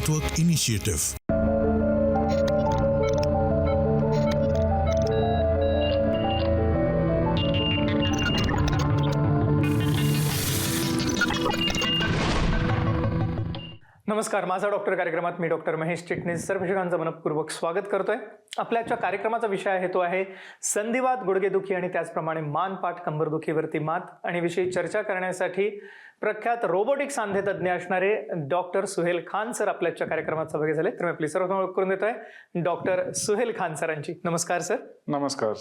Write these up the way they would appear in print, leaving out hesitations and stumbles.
Network initiative. नमस्कार, माझा doctor कार्यक्रमात मी डॉक्टर महेश चिटणीस सर्व प्रेक्षकांचं मनपूर्वक स्वागत करतोय. आपल्याच्या कार्यक्रमाचा विषय आहे तो आहे संधिवात, गुडघेदुखी आणि त्याचप्रमाणे मानपाठ कंबरदुखीवरती मात. आणि विषयी चर्चा करण्यासाठी प्रख्यात रोबोटिक सांधे तज्ज्ञ असणारे डॉक्टर सुहेल खान सर आपल्याच्या कार्यक्रमात सहभागी झाले. तर मी आपली सर्व ओळख करून देतोय डॉक्टर सुहेल खान सरांची. नमस्कार सर. नमस्कार.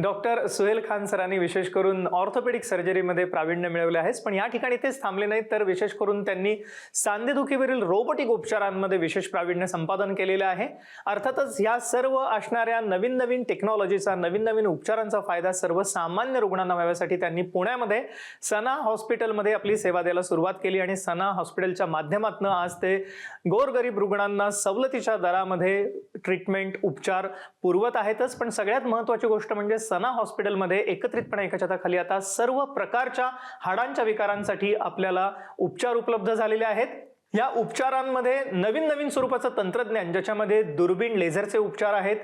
डॉक्टर सुहेल खान सरांनी विशेष करून ऑर्थोपेडिक सर्जरीमध्ये प्रावीण्य मिळवले आहे, पण या ठिकाणी तेच थांबले नाहीत, तर विशेष करून त्यांनी सांधेदुखीवरील रोबोटिक उपचारांमध्ये विशेष प्रावीण्य संपादन केलेलं आहे. अर्थातच ह्या सर्व असणाऱ्या नवीन नवीन टेक्नॉलॉजीचा, नवीन नवीन उपचारांचा फायदा सर्वसामान्य रुग्णांना व्हाव्यासाठी त्यांनी पुण्यामध्ये सना हॉस्पिटलमध्ये आपली सेवा द्यायला सुरुवात केली. आणि सना हॉस्पिटलच्या माध्यमातून आज ते गोरगरीब रुग्णांना सवलतीच्या दरामध्ये ट्रीटमेंट, उपचार पुरवत आहेतच. पण सगळ्यात महत्त्वाची गोष्ट म्हणजे सना हॉस्पिटलमध्ये एकत्रितपणे एका छताखाली आता सर्व प्रकारच्या हाडांच्या विकारांसाठी आपल्याला उपचार उपलब्ध झालेले आहेत. या उपचारांमध्ये नवीन नवीन स्वरूपाचं तंत्रज्ञान, ज्याच्यामध्ये दुर्बीण लेझरचे उपचार आहेत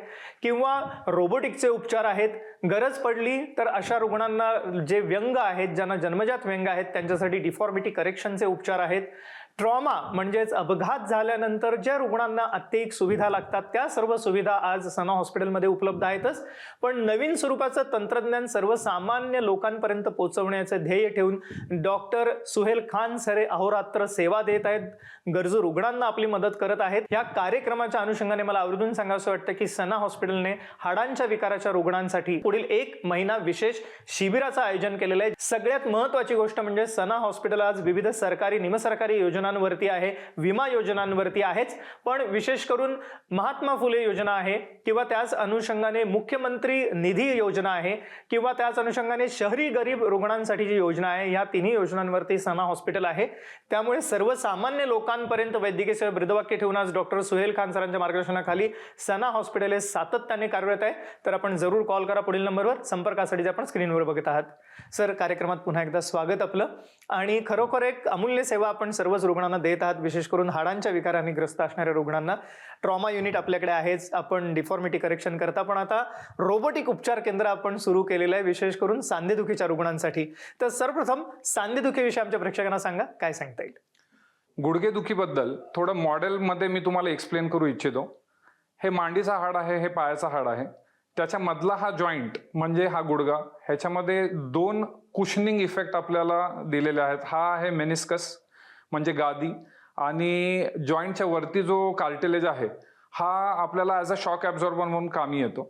किंवा रोबोटिकचे उपचार आहेत. गरज पडली तर अशा रुग्णांना जे व्यंग आहेत, ज्यांना जन्मजात व्यंग आहेत, त्यांच्यासाठी डिफॉर्मिटी करेक्शनचे उपचार आहेत. ट्रॉमा म्हणजेच अपघात झाल्यानंतर ज्या रुग्णांना अत्यधिक सुविधा लागतात त्या सर्व सुविधा आज सना हॉस्पिटलमध्ये उपलब्ध आहेतच. पण नवीन स्वरूपाचं तंत्रज्ञान सर्वसामान्य लोकांपर्यंत पोहोचवण्याचं ध्येय ठेवून डॉक्टर सुहेल खान सर अहोरात्र सेवा देत आहेत, गरजू रुग्णांना आपली मदत करत आहेत. या कार्यक्रमाच्या अनुषंगाने मला आवर्जून सांगावंसं वाटतं की सना हॉस्पिटलने हाडांच्या विकाराच्या रुग्णांसाठी पुढील 1 महिना विशेष शिबिराचं आयोजन केलेलं आहे. सगळ्यात महत्त्वाची गोष्ट म्हणजे सना हॉस्पिटल आज विविध सरकारी, निमसरकारी योजनांवरती आहे, विमा योजनांवरती आहेच, पण विशेष करून महात्मा फुले योजना आहे किंवा त्याच अनुषंगाने मुख्यमंत्री निधी योजना आहे किंवा त्याच अनुषंगाने शहरी गरीब रुग्णांसाठी जी योजना आहे, या तिन्ही योजनांवरती सना हॉस्पिटल आहे. त्यामुळे सर्वसामान्य लोकांपर्यंत वैद्यकीय सेवा ब्रीदवाक्य ठेवून आज डॉक्टर सुहेल खान सरांच्या मार्गदर्शनाखाली सना हॉस्पिटल हे सातत्याने कार्यरत आहे. तर आपण जरूर कॉल करा पुढील नंबरवर, संपर्कासाठी आपण स्क्रीनवर बघत आहात. सर, कार्यक्रमात पुन्हा एकदा स्वागत आपलं. आणि खरोखर एक अमूल्य सेवा आपण सर्वच रुग्णांना देत आहात, विशेष करून हाडांच्या विकाराने ग्रस्त असणाऱ्या रुग्णांना. ट्रॉमा युनिट आपल्याकडे आहेच, आपण डिफॉर्मिटी करेक्शन करता, पण आता रोबोटिक उपचार केंद्र आपण सुरू केलेलं आहे विशेष करून सांधेदुखीच्या रुग्णांसाठी. तर सर्वप्रथम सांधेदुखीविषयी आमच्या प्रेक्षकांना सांगा, काय सांगता येईल? गुडघेदुखीबद्दल थोडं मॉडेलमध्ये मी तुम्हाला एक्सप्लेन करू इच्छितो. हे मांडीचा हाड आहे, हे पायाचा हाड आहे. त्याच्यामधला हा जॉईंट म्हणजे हा गुडघा, ह्याच्यामध्ये 2 कुशनिंग इफेक्ट आपल्याला दिलेले आहेत. हा आहे मेनिस्कस म्हणजे गादी, आणि जॉईंटच्या वरती जो कार्टिलेज आहे हा आपल्याला ॲज अ शॉक ॲब्झॉर्बर म्हणून कामी येतो.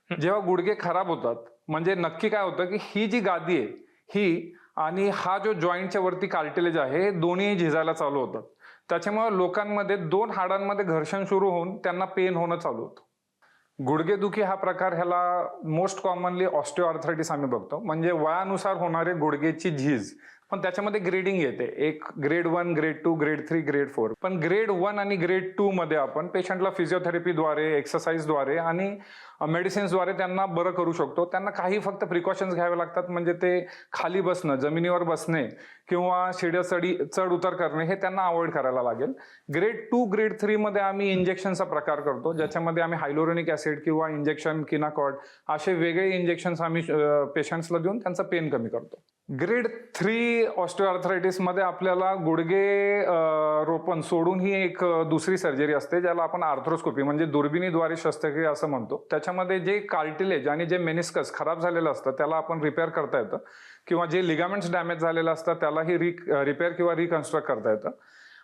जेव्हा गुडघे खराब होतात म्हणजे नक्की काय होतं की ही जी गादी आहे ही आणि हा जो जॉईंटच्या वरती कार्टिलेज आहे हे दोन्ही झिजायला चालू होतात. त्याच्यामुळे लोकांमध्ये 2 हाडांमध्ये घर्षण सुरू होऊन त्यांना पेन होणं चालू होतं. गुडघेदुखी हा प्रकार ह्याला मोस्ट कॉमनली ऑस्टिओआर्थरायटिस आम्ही बघतो, म्हणजे वयानुसार होणारे गुडघेची झीज. पण त्याच्यामध्ये ग्रेडिंग येते, एक ग्रेड 1, ग्रेड 2, ग्रेड 3, ग्रेड 4. पण ग्रेड 1 आणि ग्रेड 2 मध्ये आपण पेशंटला फिजिओथेरपीद्वारे, एक्सरसाइजद्वारे आणि मेडिसिन्सद्वारे त्यांना बरं करू शकतो. त्यांना काही फक्त प्रिकॉशन्स घ्यावे लागतात, म्हणजे ते खाली बसणं, जमिनीवर बसणे किंवा शिड्या चढ उतार करणे हे त्यांना अवॉइड करायला लागेल. ग्रेड 2, ग्रेड 3 मध्ये आम्ही इंजेक्शनचा प्रकार करतो, ज्याच्यामध्ये आम्ही हायलोरोनिक ऍसिड किंवा इंजेक्शन, किनाकॉर्ड असे वेगळे इंजेक्शन्स आम्ही पेशंट्सला देऊन त्यांचा पेन कमी करतो. ग्रेड 3 ऑस्टिओआर्थरायटिस मध्ये आपल्याला गुडघे रोपण सोडून ही एक दुसरी सर्जरी असते, ज्याला आपण आर्थ्रोस्कोपी म्हणजे दुर्बिणीद्वारे शस्त्रक्रिया असं म्हणतो. त्याच्यामध्ये जे कार्टिलेज आणि जे मेनिस्कस खराब झालेलं असतं त्याला आपण रिपेअर करता येतं, किंवा जे लिगामेंट्स डॅमेज झालेलं असतं त्यालाही रिपेअर किंवा रिकन्स्ट्रक्ट करता येतं.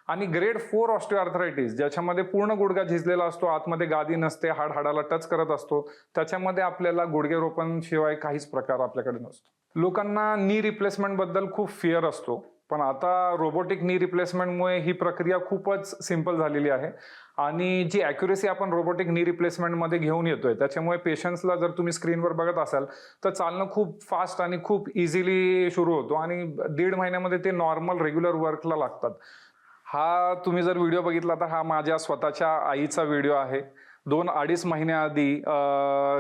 आणि ग्रेड 4 ऑस्टिओआर्थरायटिस ज्याच्यामध्ये पूर्ण गुडघा झिजलेला असतो, आतमध्ये गादी नसते, हाडाला टच करत असतो, त्याच्यामध्ये आपल्याला गुडघे रोपण शिवाय काहीच प्रकार आपल्याकडे नसतो. लोकांना नी रिप्लेसमेंट बद्दल खूप फिअर असतो, पण आता रोबोटिक नी रिप्लेसमेंटमुळे ही प्रक्रिया खूपच सिंपल झालेली आहे. आणि जी ॲक्युरेसी आपण रोबोटिक नी रिप्लेसमेंटमध्ये घेऊन येतोय त्याच्यामुळे पेशंट्सला, जर तुम्ही स्क्रीनवर बघत असाल तर चालणं खूप फास्ट आणि खूप इझिली सुरू होतो आणि 1.5 महिन्यामध्ये ते नॉर्मल रेग्युलर वर्कला लागतात. हा तुम्ही जर व्हिडिओ बघितला तर हा माझ्या स्वतःच्या आईचा व्हिडिओ आहे. 2-2.5 महिन्याआधी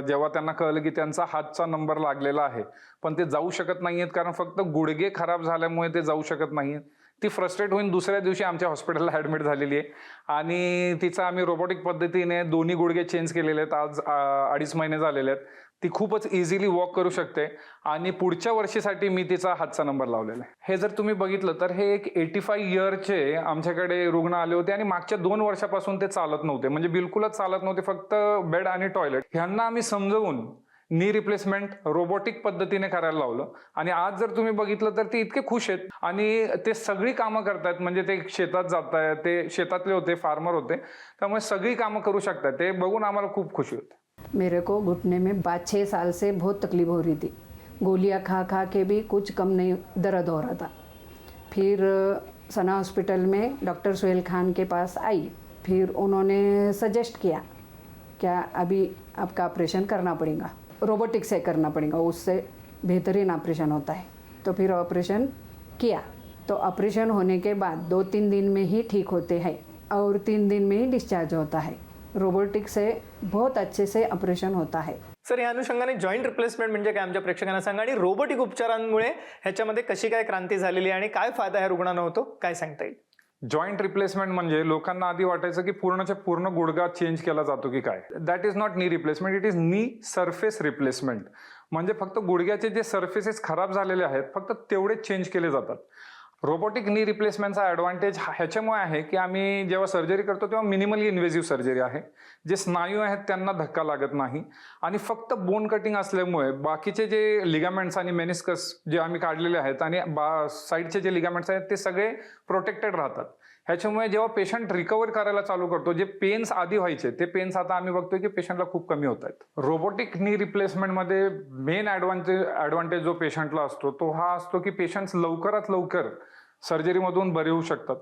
जेव्हा त्यांना कळलं की त्यांचा हातचा नंबर लागलेला आहे, पण ते जाऊ शकत नाहीयेत कारण फक्त गुडघे खराब झाल्यामुळे ते जाऊ शकत नाहीयेत. ती फ्रस्ट्रेट होऊन दुसऱ्या दिवशी आमच्या हॉस्पिटलला ॲडमिट झालेली आहे आणि तिचा आम्ही रोबोटिक पद्धतीने दोन्ही गुडघे चेंज केलेले आहेत. आज 2.5 महिने झालेले आहेत. ती खूपच इझिली वॉक करू शकते आणि पुढच्या वर्षीसाठी मी तिचा हातचा नंबर लावलेला आहे. हे जर तुम्ही बघितलं तर हे एक 85 इयरचे आमच्याकडे रुग्ण आले होते आणि मागच्या 2 वर्षापासून ते चालत नव्हते, म्हणजे बिलकुलच चालत नव्हते, फक्त बेड आणि टॉयलेट. ह्यांना आम्ही समजवून नी रिप्लेसमेंट रोबोटिक पद्धतीने करायला लावलं आणि आज जर तुम्ही बघितलं तर ते इतके खुश आहेत आणि ते सगळी कामं करतायत. म्हणजे ते शेतात जात आहेत, ते शेतातले होते, फार्मर होते, त्यामुळे सगळी कामं करू शकतात. ते बघून आम्हाला खूप खुशी होते. मेरे को घुटने में 5-6 साल से बहुत तकलीफ हो रही थी, गोलियां खा खा के भी कुछ कम नहीं दर्द हो रहा था। फिर सना हॉस्पिटल में डॉक्टर सुहेल खान के पास आई, फिर उन्होंने सजेस्ट किया क्या अभी आपका ऑपरेशन करना पड़ेगा, रोबोटिक से करना पड़ेगा, उससे बेहतरीन ऑपरेशन होता है। तो फिर ऑपरेशन किया, तो ऑपरेशन होने के बाद 2-3 दिन में ही ठीक होते हैं और 3 दिन में ही डिस्चार्ज होता है। रोबोटिक से बहुत अच्छे से ऑपरेशन होता है। सर, या अनुषंगाने जॉईंट रिप्लेसमेंट म्हणजे काय आमच्या प्रेक्षकांना सांगा आणि रोबोटिक उपचारांमुळे ह्याच्यामध्ये कशी काय क्रांती झालेली आहे आणि काय फायदा ह्या रुग्णांना होतो, काय सांगता येईल? जॉईंट रिप्लेसमेंट म्हणजे लोकांना आधी वाटायचं की पूर्णच्या पूर्ण गुडघा चेंज केला जातो की काय. That is not knee replacement, it is नी सरफेस रिप्लेसमेंट. म्हणजे फक्त गुडघ्याचे जे सर्फेसेस खराब झालेले आहेत फक्त तेवढेच चेंज केले जातात. रोबोटिक नी रिप्लेसमेंटचा ॲडव्हान्टेज ह्याच्यामुळे आहे की आम्ही जेव्हा सर्जरी करतो तेव्हा मिनिमली इन्व्हेजिव्ह सर्जरी आहे. जे स्नायू आहेत त्यांना धक्का लागत नाही आणि फक्त बोन कटिंग असल्यामुळे बाकीचे जे लिगामेंट्स आणि मेनिस्कस जे आम्ही काढलेले आहेत आणि साईडचे जे लिगामेंट्स आहेत ते सगळे प्रोटेक्टेड राहतात. ह्याच्यामुळे जेव्हा पेशंट रिकवर करायला चालू करतो, जे पेन्स आधी व्हायचे ते पेन्स आता आम्ही बघतोय की पेशंटला खूप कमी होत आहेत. रोबोटिक नी रिप्लेसमेंटमध्ये मेन ॲडव्हान्टेज जो पेशंटला असतो तो हा असतो की पेशंट्स लवकरात लवकर सर्जरीमधून बरे होऊ शकतात.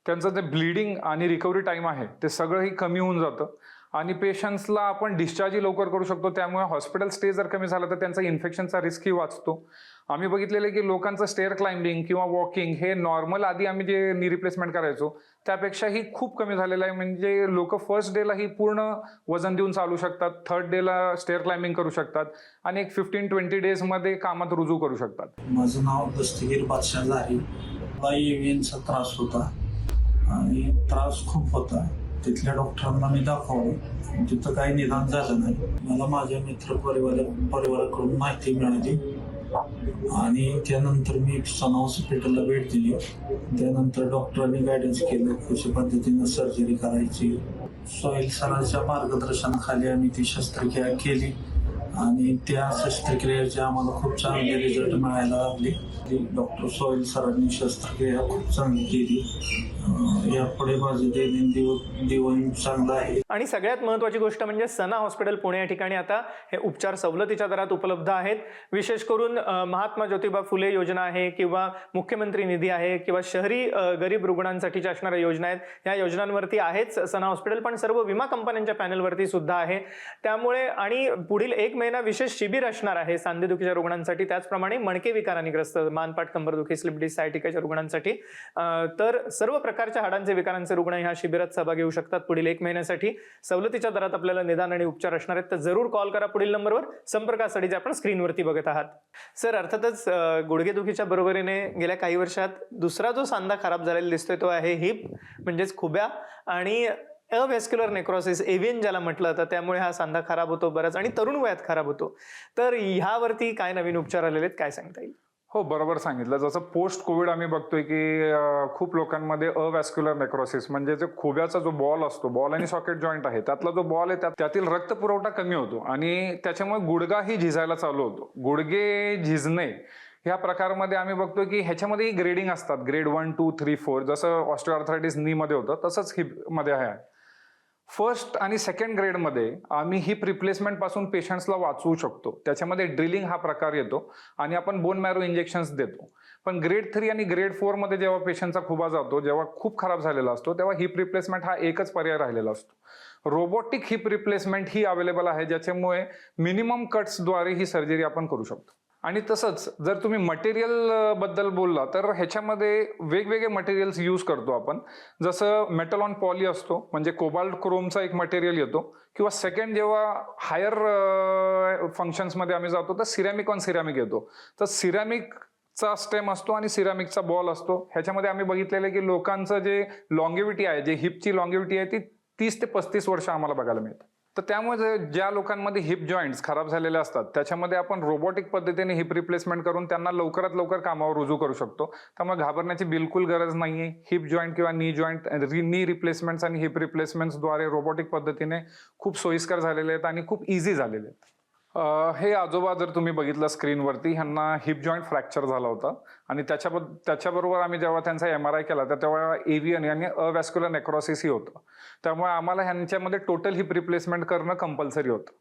त्यांचं जे ब्लिडिंग आणि रिकव्हरी टाईम आहे ते सगळंही कमी होऊन जातं आणि पेशंट्सला आपण डिस्चार्जही लवकर करू शकतो. त्यामुळे हॉस्पिटल स्टे जर कमी झाला तर त्यांचा इन्फेक्शनचा रिस्कही वाचतो. आम्ही बघितलेलं आहे की लोकांचं स्टेअर क्लाइम्बिंग किंवा वॉकिंग हे नॉर्मल आधी आम्ही जे नी रिप्लेसमेंट करायचो त्यापेक्षाही खूप कमी झालेलं आहे. म्हणजे लोक फर्स्ट डेलाही पूर्ण वजन देऊन चालू शकतात, थर्ड डेला स्टेअर क्लाइम्बिंग करू शकतात आणि एक 15-20 डेजमध्ये कामात रुजू करू शकतात. माझं नाव दस्तगीर बादशाह झारी. मला EVNचा त्रास होता आणि त्रास खूप होता. तिथल्या डॉक्टरांना मी दाखवलं, तिथं काही निदान झालं नाही. मला माझ्या मित्र परिवाराकडून माहिती मिळाली आणि त्यानंतर मी सना हॉस्पिटलला भेट दिली. त्यानंतर डॉक्टरांनी गायडन्स केलं कशा पद्धतीनं सर्जरी करायची. सोहेल सरांच्या मार्गदर्शनाखाली आम्ही ती शस्त्रक्रिया केली आणि त्या शस्त्रक्रियेचे आम्हाला खूप चांगले रिझल्ट मिळायला लागले. डॉक्टर सोहेल सरांनी शस्त्रक्रिया खूप चांगली केली. यापुढे माझं दैनंदिन जीवन चांगलं आहे. आणि सगळ्यात महत्त्वाची गोष्ट म्हणजे सना हॉस्पिटल पुणे या ठिकाणी आता हे उपचार सवलतीच्या दरात उपलब्ध आहेत. विशेष करून महात्मा ज्योतिबा फुले योजना आहे किंवा मुख्यमंत्री निधी आहे किंवा शहरी गरीब रुग्णांसाठीच्या असणाऱ्या योजना आहेत, या योजनांवरती आहेच सना हॉस्पिटल, पण सर्व विमा कंपन्यांच्या पॅनलवरती सुद्धा आहे. त्यामुळे आणि पुढील 1 महिना विशेष शिबिर असणार आहे सांधेदुखीच्या रुग्णांसाठी, त्याचप्रमाणे मणके विकारांनी ग्रस्त मानपाट कंबरदुखी स्लिप डिस्क सायटिकाच्या रुग्णांसाठी. तर सर्व प्रकारच्या हाडांचे विकारांचे रुग्ण ह्या शिबिरात सहभागी होऊ शकतात. पुढील 1 महिन्यासाठी सवलतीच्या दरात आपल्याला निदान आणि उपचार असणार आहेत. तर जरूर कॉल करा पुढील नंबरवर संपर्कासाठी जे आपण स्क्रीनवरती बघत आहात. सर, अर्थातच गुडघेदुखीच्या बरोबरीने गेल्या काही वर्षात दुसरा जो सांधा खराब झालेला दिसतोय तो आहे हिप, म्हणजेच खुब्या आणि अव्हेस्क्युलर नेक्रोसिस, एव्हीएन ज्याला म्हटलं जातं. त्यामुळे हा सांधा खराब होतो बराच आणि तरुण वयात खराब होतो. तर ह्यावरती काय नवीन उपचार आलेले आहेत, काय सांगता येईल? हो, बरोबर सांगितलं. जसं पोस्ट कोविड आम्ही बघतोय की खूप लोकांमध्ये अव्हॅस्क्युलर नेक्रोसिस म्हणजे जे खोब्याचा जो बॉल असतो, बॉल आणि सॉकेट जॉईंट आहे, त्यातला जो बॉल आहे त्यातील रक्त पुरवठा कमी होतो आणि त्याच्यामुळे गुडघाही झिजायला चालू होतो. गुडघे झिजणे ह्या प्रकारमध्ये आम्ही बघतोय की ह्याच्यामध्ये ग्रेडिंग असतात, ग्रेड 1, 2, 3, 4. जसं ऑस्टिओआर्थरायटिस नी मध्ये होतं तसंच हिप मध्ये आहे. फर्स्ट आणि सेकंड ग्रेडमध्ये आम्ही हिप रिप्लेसमेंट पासून पेशंट्सला वाचवू शकतो. त्याच्यामध्ये ड्रिलिंग हा प्रकार येतो आणि आपण बोन मॅरो इंजेक्शन्स देतो. पण ग्रेड 3 आणि ग्रेड 4 मध्ये जेव्हा पेशंटचा खुबा जातो, जेव्हा खूप खराब झालेला असतो, तेव्हा हिप रिप्लेसमेंट हा एकच पर्याय राहिलेला असतो. रोबोटिक हिप रिप्लेसमेंट ही अवेलेबल आहे, ज्याच्यामुळे मिनिमम कट्सद्वारे ही सर्जरी आपण करू शकतो. आणि तसंच जर तुम्ही मटेरियल बद्दल बोलला तर ह्याच्यामध्ये वेगवेगळे मटेरियल्स यूज करतो आपण. जसं मेटल ऑन पॉली असतो, म्हणजे कोबाल्ट क्रोमचा एक मटेरियल येतो, किंवा सेकंड जेव्हा हायर फंक्शन्समध्ये आम्ही जातो तर सिरॅमिक ऑन सिरॅमिक येतो. तर सिरॅमिक चा स्टेम असतो आणि सिरामिकचा बॉल असतो. ह्याच्यामध्ये आम्ही बघितलेलं आहे की लोकांचं जे लॉंगेव्हिटी आहे, जे हिपची लॉंगेव्हिटी आहे, ती 30 ते 35 वर्ष आम्हाला बघायला मिळतं. तर त्यामुळे ज्या लोकांमध्ये हिप जॉईंट्स खराब झालेले असतात त्याच्यामध्ये आपण रोबोटिक पद्धतीने हिप रिप्लेसमेंट करून त्यांना लवकरात लवकर कामावर रुजू करू शकतो. त्यामुळे घाबरण्याची बिलकुल गरज नाहीये. हिप जॉईंट किंवा नी जॉईंट नी रिप्लेसमेंट्स आणि हिप रिप्लेसमेंट्सद्वारे रोबोटिक पद्धतीने खूप सोयीस्कर झालेले आहेत आणि खूप इझी झालेले आहेत. हे आजोबा जर तुम्ही बघितलं स्क्रीनवरती, ह्यांना हिप जॉईंट फ्रॅक्चर झाला होता आणि त्याच्याबरोबर आम्ही जेव्हा त्यांचा MRI केला तर तेव्हा एव्हियन आणि अवॅस्क्युलर नेक्रोसिस ही होतं. त्यामुळे आम्हाला ह्यांच्यामध्ये टोटल हिप रिप्लेसमेंट करणं कंपल्सरी होतं.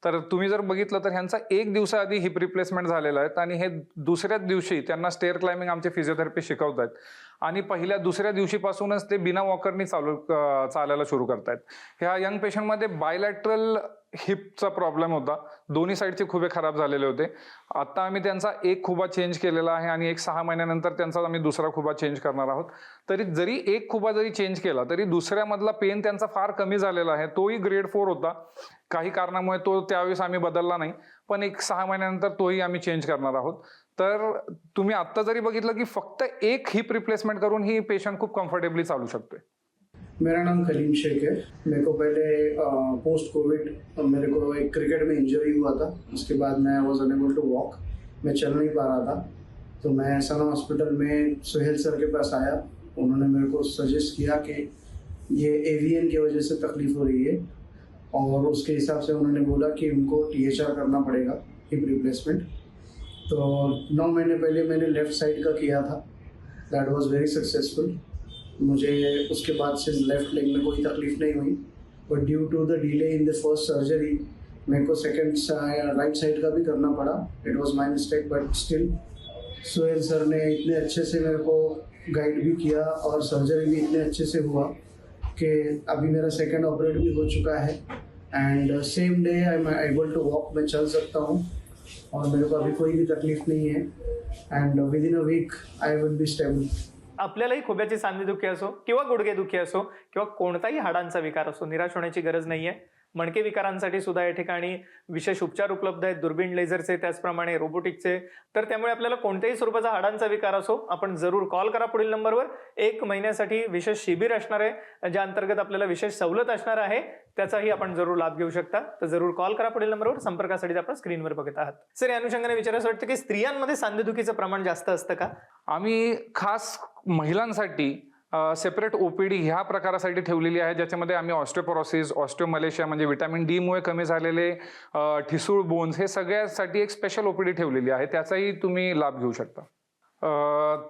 तर तुम्ही जर बघितलं तर ह्यांचा 1 दिवसाआधी हिप रिप्लेसमेंट झालेला आहे आणि हे दुसऱ्याच दिवशी त्यांना स्टेअर क्लाइम्बिंग आमचे फिजिओथेरपी शिकवत आहेत आणि दुसऱ्या दिवशीपासूनच ते बिना वॉकरनी चालायला सुरू करतायत. ह्या यंग पेशंटमध्ये बायलॅटरल हिपचा प्रॉब्लेम होता. दोन्ही साईडचे खुबे खराब झालेले होते. आता आम्ही त्यांचा एक खुबा चेंज केलेला आहे आणि 6 महिन्यानंतर त्यांचा आम्ही दुसरा खुबा चेंज करणार आहोत. जरी एक खुबा चेंज केला तरी दुसऱ्यामधला पेन त्यांचा फार कमी झालेला आहे. तोही ग्रेड 4 होता. काही कारणामुळे तो त्यावेळेस आम्ही बदलला नाही, पण 6 महिन्यानंतर तोही आम्ही चेंज करणार आहोत. तर तुम्ही आत्ता जरी बघितलं की फक्त एक हिप रिप्लेसमेंट करून ही पेशंट खूप कम्फर्टेबली चालू शकतोय. मेरा नाम कलीम शेख है. मेरे को पहले पोस्ट कोविड मेरे को एक क्रिकेट में इंजरी हुआ था. उसके बाद मैं वॉज अनेबल टू वॉक. मैं चल नहीं पा रहा था. तो मैं सना हॉस्पिटल में सुहेल सर के पास आया. उन्होंने मेरे को सजेस्ट किया कि ये एवियन की वजह से तकलीफ हो रही है और उसके हिसाब से उन्होंने बोला कि उनको THR करना पड़ेगा, हिप रिप्लेसमेंट. तो 9 महीने पहले मैंने लेफ़्ट साइड का किया था. दैट वाज वेरी सक्सेसफुल. मुझे उसके बाद से लेफ़्ट लेग में कोई तकलीफ नहीं हुई, but due to the delay in the first surgery मेरे को सेकंड राइट साइड का भी करना पड़ा. It was my mistake, but still Suhel sir ने इतने अच्छे से मेरे को गाइड भी किया और सर्जरी भी इतने अच्छे से हुआ कि अभी मेरा सेकंड ऑपरेट भी हो चुका है and same day I am able to walk. मैं चल सकता हूँ और मेरे को अभी कोई भी तकलीफ नहीं है end with in a week I will be stable. आपल्यालाही खोब्याची सांधेदुखी असो किंवा गुडघेदुखी असो किंवा कोणताही हाडांचा विकार असो, निराश होण्याची गरज नाहीये. मणके विकारांसाठी सुद्धा या ठिकाणी विशेष उपचार उपलब्ध आहेत, दुर्बीण लेझरचे, त्याचप्रमाणे रोबोटिकचे. तर त्यामुळे आपल्याला कोणत्याही स्वरूपाचा हाडांचा विकार असो, आपण जरूर कॉल करा पुढील नंबरवर. 1 महिन्यासाठी विशेष शिबिर असणार आहे, ज्या अंतर्गत आपल्याला विशेष सवलत असणार आहे, त्याचाही आपण जरूर लाभ घेऊ शकता. तर जरूर कॉल करा पुढील नंबरवर. संपर्कासाठी आपण स्क्रीनवर बघत आहात. सर, या अनुषंगाने विचारायचं वाटतं की स्त्रियांमध्ये सांधेदुखीचं प्रमाण जास्त असतं का? आम्ही खास महिलांसाठी सेपरेट OPD ह्या प्रकारासाठी ठेवलेली आहे, ज्याच्यामध्ये आम्ही ऑस्टिओपोरोसिस, ऑस्टिओमलेशिया म्हणजे व्हिटॅमिन D मुळे कमी झालेले ठिसूळ बोन्स, हे सगळ्यासाठी एक स्पेशल OPD ठेवलेली आहे. त्याचाही तुम्ही लाभ घेऊ शकता.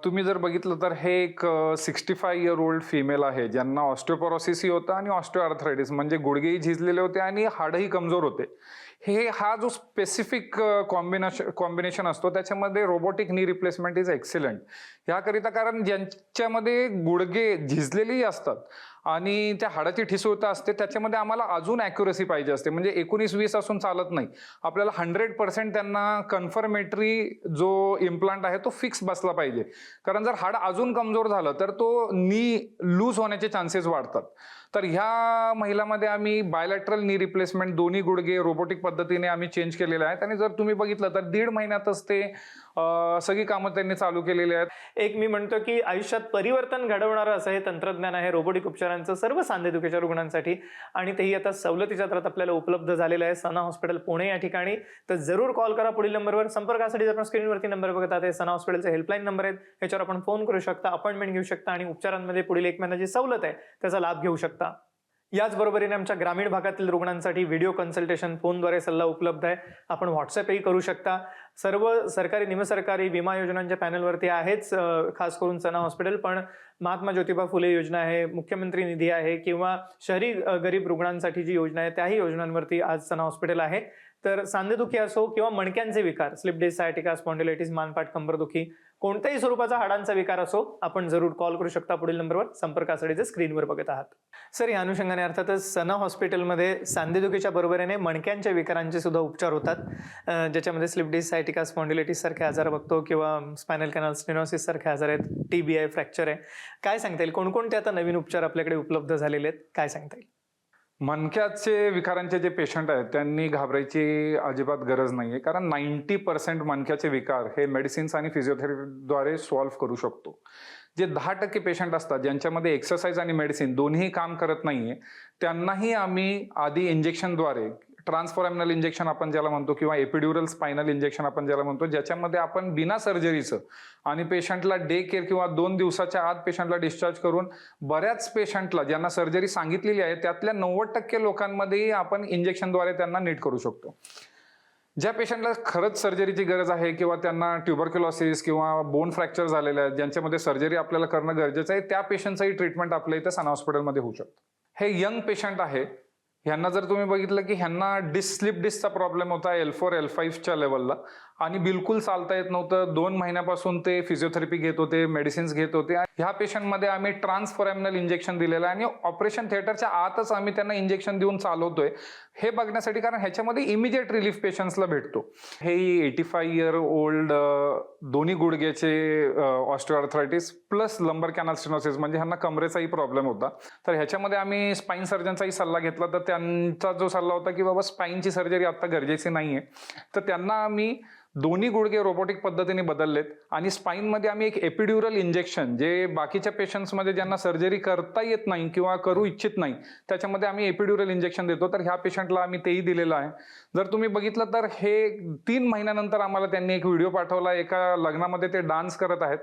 तुम्ही जर बघितलं तर हे एक 65 इयर ओल्ड फिमेल आहे, ज्यांना ऑस्टिओपोरोसिसही होतं आणि ऑस्टिओआर्थरायटिस म्हणजे गुडघेही झिजलेले होते आणि हाडही कमजोर होते. हा जो स्पेसिफिक कॉम्बिनेशन असतो त्याच्यामध्ये robotic knee replacement is excellent. याकरिता कारण ज्यांच्यामध्ये गुडघे झिजलेलेही असतात आणि त्या हाडाची ठिसूळता असते, त्याच्यामध्ये आम्हाला अजून ॲक्युरसी पाहिजे असते. म्हणजे 19-20 असून चालत नाही. आपल्याला 100% त्यांना कन्फर्मेटरी जो इम्प्लांट आहे तो फिक्स बसला पाहिजे. कारण जर हाड अजून कमजोर झालं तर तो नी लूज होण्याचे चान्सेस वाढतात. तर ह्या महिलांमध्ये आम्ही बायलॅटरल नी रिप्लेसमेंट दोन्ही गुडघे रोबोटिक पद्धतीने आम्ही चेंज केलेले आहेत आणि जर तुम्ही बघितलं तर 1.5 महिन्यातच ते सगळी कामं त्यांनी चालू केलेली आहेत. एक मी म्हणतो की आयुष्यात परिवर्तन घडवणारं असं हे तंत्रज्ञान आहे रोबोटिक उपचारांचं सर्व सांधेदुखीच्या रुग्णांसाठी, आणि तेही आता सवलतीच्या दरात आपल्याला उपलब्ध झालेलं आहे सना हॉस्पिटल पुणे या ठिकाणी. तर जरूर कॉल करा पुढील नंबरवर. संपर्कासाठी आपण स्क्रीनवरती नंबर बघत आहात, सना हॉस्पिटलचे हेल्पलाईन नंबर आहेत, याच्यावर आपण फोन करू शकता, अपॉइंटमेंट घेऊ शकता आणि उपचारांमध्ये पुढील 1 महिन्याची सवलत आहे त्याचा लाभ घेऊ शकता. याचबरोबरीने आमच्या ग्रामीण भागातील रुग्णांसाठी व्हिडिओ कन्सल्टेशन फोनद्वारे सल्ला उपलब्ध आहे. आपण व्हॉट्सअपही करू शकता. सर्व सरकारी निमसरकारी विमा योजनांच्या पॅनलवरती आहेच, खास करून सना हॉस्पिटल, पण महात्मा ज्योतिबा फुले योजना आहे, मुख्यमंत्री निधी आहे किंवा शहरी गरीब रुग्णांसाठी जी योजना आहे त्याही योजनांवरती आज सना हॉस्पिटल आहे. तर सांधेदुखी असो किंवा मणक्यांचे विकार, स्लिप डिस्क, सायटिका, स्पॉन्डिलायटिस, मानपाट कंबरदुखी, कोणत्याही स्वरूपाचा हाडांचा विकार असो, आपण जरूर कॉल करू शकता पुढील नंबरवर. संपर्कासाठी जे स्क्रीनवर बघत आहात. सर, या अनुषंगाने अर्थातच सना हॉस्पिटलमध्ये सांधेदुखीच्या बरोबरीने मणक्यांच्या विकारांचे सुद्धा उपचार होतात, ज्याच्यामध्ये स्लिप डिस्क, सायटिका, स्पॉन्डिलायटिस सारखे आजार बघतो किंवा स्पायनल कॅनल स्टेनोसिस सारखे आजार आहेत, TB आहे, फ्रॅक्चर आहे. काय सांगता येईल, कोणकोणते आता नवीन उपचार आपल्याकडे उपलब्ध झालेले आहेत, काय सांगता येईल? मणक्याचे विकारांचे जे पेशंट आहेत त्यांनी घाबरायची अजिबात गरज नाहीये, कारण 90% मणक्याचे विकार हे मेडिसिन्स आणि फिजिओथेरपीद्वारे सॉल्व्ह करू शकतो. जे 10% पेशंट असतात ज्यांच्यामध्ये एक्सरसाइज आणि मेडिसिन दोन्ही काम करत नाहीये, त्यांनाही आम्ही आधी इंजेक्शनद्वारे, ट्रान्सफॉर्मिनल इंजेक्शन आपण ज्याला म्हणतो किंवा एपिड्युरल स्पायनल इंजेक्शन आपण ज्याला म्हणतो, ज्याच्यामध्ये आपण बिना सर्जरीचं आणि पेशंटला डे केअर किंवा 2 दिवसाच्या आत पेशंटला डिस्चार्ज करून बऱ्याच पेशंटला ज्यांना सर्जरी सांगितलेली आहे त्यातल्या 90% लोकांमध्येही आपण इंजेक्शनद्वारे त्यांना नीट करू शकतो. ज्या पेशंटला खरंच सर्जरीची गरज आहे किंवा त्यांना ट्युबरक्युलोसिस किंवा बोन फ्रॅक्चर झालेलं आहे, ज्यांच्यामध्ये सर्जरी आपल्याला करणं गरजेचं आहे, त्या पेशंटचंही ट्रीटमेंट आपल्या इथं सना हॉस्पिटलमध्ये होऊ शकतं. हे यंग पेशंट आहे, ह्यांना जर तुम्ही बघितलं की ह्यांना स्लिप डिस्कचा प्रॉब्लेम होता L4 L5च्या लेवलला आणि बिलकुल चालता येत नव्हतं. 2 महिन्यापासून ते फिजिओथेरपी घेत होते, मेडिसिन्स घेत होते. ह्या पेशंटमध्ये आम्ही ट्रान्सफॉर्मिनल इंजेक्शन दिलेलं आहे आणि ऑपरेशन थिएटरच्या आतच आम्ही त्यांना इंजेक्शन देऊन चालवतोय हे बघण्यासाठी, कारण ह्याच्यामध्ये इमिजिएट रिलीफ पेशंट्सला भेटतो. हे 85 इयर ओल्ड दोन्ही गुडघ्याचे ऑस्टिओआर्थरायटिस प्लस लंबर कॅनल स्टेनोसिस म्हणजे ह्यांना कमरेचाही प्रॉब्लेम होता. तर ह्याच्यामध्ये आम्ही स्पाईन सर्जनचाही सल्ला घेतला, तर त्यांचा जो सल्ला होता की बाबा स्पाईनची सर्जरी आता गरजेची नाहीये, तर त्यांना आम्ही दोन्ही गुडघे रोबोटिक पद्धतीने बदललेत आणि स्पाईनमध्ये आम्ही एक एपिड्युरल इंजेक्शन, जे बाकीच्या पेशंट्समध्ये ज्यांना सर्जरी करता येत नाही किंवा करू इच्छित नाही त्याच्यामध्ये आम्ही एपिड्युरल इंजेक्शन देतो, तर ह्या पेशंटला आम्ही तेही दिलेलं आहे. जर तुम्ही बघितलं तर हे 3 महिन्यानंतर आम्हाला त्यांनी एक व्हिडिओ पाठवला, एका लग्नामध्ये ते डान्स करत आहेत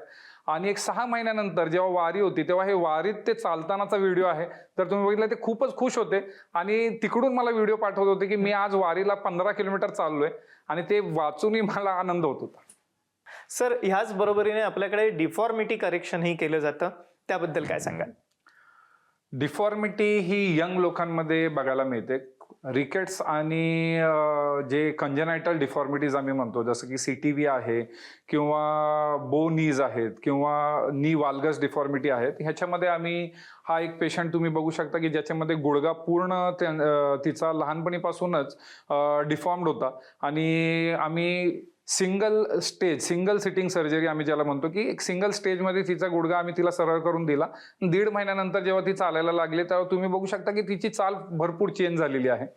आणि एक 6 महिन्यानंतर जेव्हा वारी होती तेव्हा हे वारीत ते चालतानाचा व्हिडिओ आहे. तर तुम्ही बघितलं ते खूपच खुश होते आणि तिकडून मला व्हिडिओ पाठवत होते की मी आज वारीला 15 किलोमीटर चाललोय आणि ते वाचूनही मला आनंद होत होता. सर, ह्याच बरोबरीने आपल्याकडे डिफॉर्मिटी करेक्शनही केलं जातं, त्याबद्दल काय सांगाल? डिफॉर्मिटी ही यंग लोकांमध्ये बघायला मिळते. रिकेट्स आणि जे कंजेनायटल डिफॉर्मिटीज आम्ही म्हणतो, जसं की CTV आहे किंवा बो नीज आहेत किंवा नी वाल्गस डिफॉर्मिटी आहेत, ह्याच्यामध्ये आम्ही हा एक पेशंट तुम्ही बघू शकता की ज्याच्यामध्ये गुडघा पूर्ण तिचा लहानपणीपासूनच डिफॉर्म्ड होता आणि आम्ही सिंगल सिटिंग सर्जरी आम्ही ज्याला म्हणतो की एक सिंगल स्टेजमध्ये तिचा गुडघा आम्ही तिला सरळ करून दिला. 1.5 महिन्यानंतर जेव्हा ती चालायला लागली तेव्हा तुम्ही बघू शकता की तिची चाल भरपूर चेंज झालेली आहे.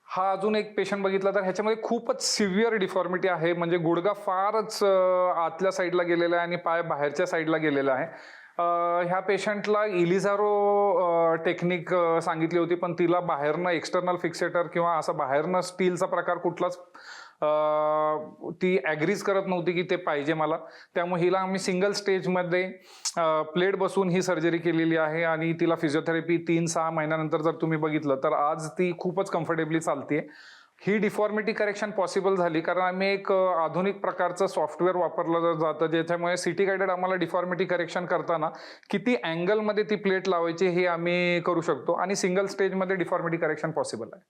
हा अजून एक पेशंट बघितला तर ह्याच्यामध्ये खूपच सिव्हिअर डिफॉर्मिटी आहे, म्हणजे गुडघा फारच आतल्या साईडला गेलेला आहे आणि पाय बाहेरच्या साईडला गेलेला आहे. ह्या पेशंटला इलिझारो टेक्निक सांगितली होती, पण तिला बाहेरनं एक्सटर्नल फिक्सेटर किंवा असा बाहेरनं स्टीलचा प्रकार कुठलाच ती ॲग्रीज करत नव्हती की ते पाहिजे मला. त्यामुळे हिला आम्ही सिंगल स्टेजमध्ये प्लेट बसून ही सर्जरी केलेली आहे आणि तिला फिजिओथेरपी 3-6 महिन्यानंतर जर तुम्ही बघितलं तर आज ती खूपच कम्फर्टेबली चालते. ही डिफॉर्मिटी करेक्शन पॉसिबल झाली कारण आम्ही एक आधुनिक प्रकारचं सॉफ्टवेअर वापरलं जातं, ज्याच्यामुळे सिटी गायडेड आम्हाला डिफॉर्मिटी करेक्शन करताना किती अँगलमध्ये ती प्लेट लावायची हे आम्ही करू शकतो आणि सिंगल स्टेजमध्ये डिफॉर्मिटी करेक्शन पॉसिबल आहे.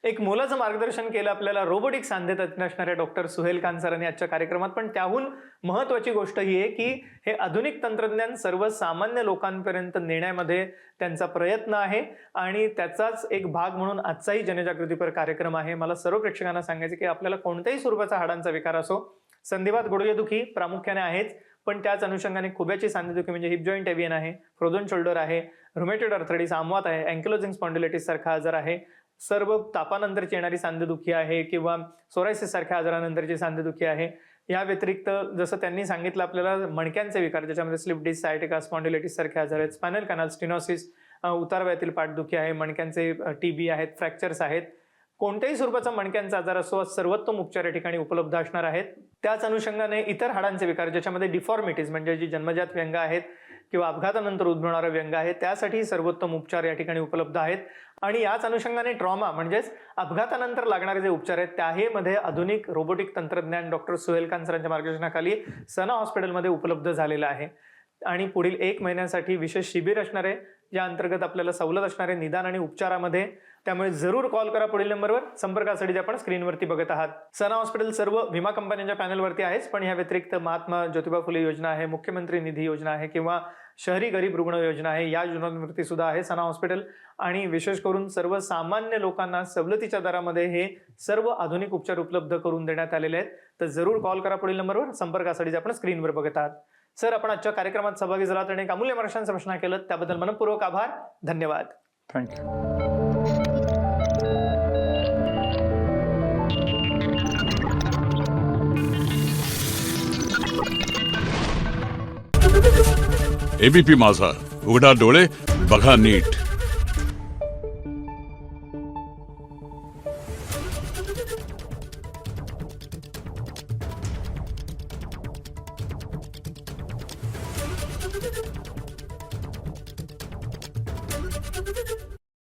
एक मोलाचं मार्गदर्शन केलं आपल्याला रोबोटिक सांधे तज्ज्ञ असणाऱ्या डॉक्टर सुहेल खान सरांनी आजच्या कार्यक्रमात. पण त्याहून महत्त्वाची गोष्ट ही आहे की हे आधुनिक तंत्रज्ञान सर्वसामान्य लोकांपर्यंत नेण्यामध्ये त्यांचा प्रयत्न आहे आणि त्याचाच एक भाग म्हणून आजचाही जनजागृतीपर कार्यक्रम आहे. मला सर्व प्रेक्षकांना सांगायचं की आपल्याला कोणत्याही स्वरूपाचा हाडांचा विकार असो, संधिवात गुडघेदुखी प्रामुख्याने आहेच, पण त्याच अनुषंगाने खुब्याची सांधेदुखी म्हणजे हिप जॉईंट एव्हियन आहे, फ्रोझन शोल्डर आहे, रुमेटॉइड आर्थरायटिस आमवात आहे, अँकिलोजिंग स्पॉन्डिलायटिस सारखा आजार आहे, सर्व तापानंतरची येणारी सांधेदुखी आहे किंवा सोरायसिस सारख्या आजारानंतरची सांधेदुखी आहे. या व्यतिरिक्त जसं त्यांनी सांगितलं आपल्याला मणक्यांचे विकार, ज्याच्यामध्ये स्लिप डिस्क, सायटिका, स्पॉन्डिलायटिस सारखे आजार आहेत, स्पायनल कॅनल स्टेनोसिस, उतारवयातील पाठदुखी आहे, मणक्यांचे TB आहेत, फ्रॅक्चर्स आहेत. कोणत्याही स्वरूपाचा मणक्यांचा आजार असो, सर्वोत्तम उपचार या ठिकाणी उपलब्ध असणार आहेत. त्याच अनुषंगाने इतर हाडांचे विकार, ज्याच्यामध्ये डिफॉर्मिटीज म्हणजे जी जन्मजात व्यंग आहेत किंवा अपघातानंतर उद्भवणारा व्यंग आहे, त्यासाठी सर्वोत्तम उपचार या ठिकाणी उपलब्ध आहेत. आणि याच अनुषंगाने ट्रॉमा म्हणजेच अपघातानंतर लागणारे जे उपचार आहेत त्यामध्ये आधुनिक रोबोटिक तंत्रज्ञान डॉक्टर सुहेल खान सरांच्या मार्गदर्शनाखाली सना हॉस्पिटलमध्ये उपलब्ध झालेलं आहे. आणि पुढील 1 महिन्यासाठी विशेष शिबिर असणार आहे, या अंतर्गत आपल्याला सवलत असणार आहे निदान आणि उपचारामध्ये. त्यामुळे जरूर कॉल करा पुढील नंबरवर. संपर्कासाठी जे आपण स्क्रीनवरती बघत आहात. सना हॉस्पिटल सर्व विमा कंपन्यांच्या पॅनलवरती आहेच, पण या व्यतिरिक्त महात्मा ज्योतिबा फुले योजना आहे, मुख्यमंत्री निधी योजना आहे किंवा शहरी गरीब रुग्ण योजना आहे, या योजनांवरती सुद्धा आहे सना हॉस्पिटल. आणि विशेष करून सर्वसामान्य लोकांना सवलतीच्या दरामध्ये हे सर्व आधुनिक उपचार उपलब्ध करून देण्यात आलेले आहेत. तर जरूर कॉल करा पुढील नंबरवर. संपर्कासाठी जे आपण स्क्रीनवर बघत आहात. सर, आपण आजच्या कार्यक्रमात सहभागी झालात आणि एक अमूल्य मार्गदर्शनाचा प्रश्न केलं त्याबद्दल मनपूर्वक आभार. धन्यवाद. थँक्यू. एबीपी माझा, उघडा डोळे बघा नीट.